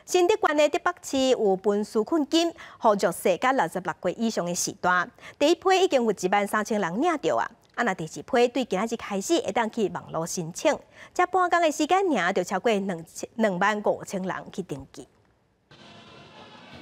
新竹县的竹北市有分纾困金，予弱势甲66岁以上的时段。第一批已经有13000人领到啊，那第二批对今仔日开始会当去网络申请，才半工的时间，就超过25000人去登记。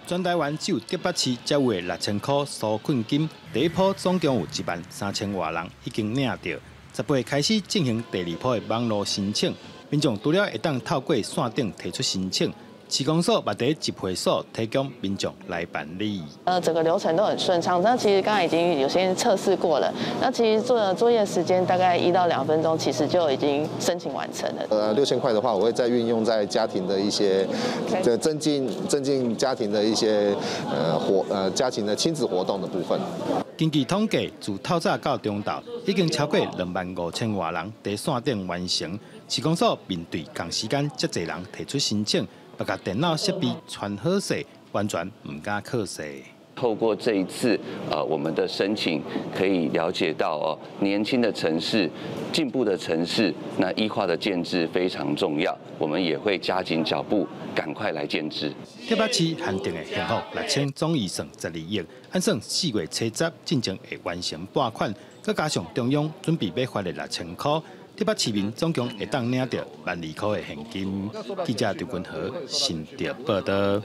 全台湾只有竹北市才有6000块纾困金，第一波总共有13000多人已经领到，10月开始进行第二波的网络申请。民众除了会当透过线顶提出申请，市公所也在集会所提供民众来办理。整个流程都很顺畅。那其实刚才已经有些测试过了。那其实作业时间大概1到2分钟，其实就已经申请完成了。6000块的话，我会再运用在家庭的一些增进家庭的一些家庭的亲子活动的部分。根据统计，自透早到中昼，已经超过25000多人在线顶完成。市公所面对同时间这侪人提出申请，把甲电脑设备传好势，完全唔敢靠势。透过这一次我们的申请，可以了解到年轻的城市、进步的城市，那异化的建制非常重要。我们也会加紧脚步，赶快来建制。竹北市限定的项目6000总预算12亿，按算4月初10进前会完成拨款，再加上中央准备要发的6000块。竹北市民总共会当领到12000块的现金。记者刘君和新竹报道。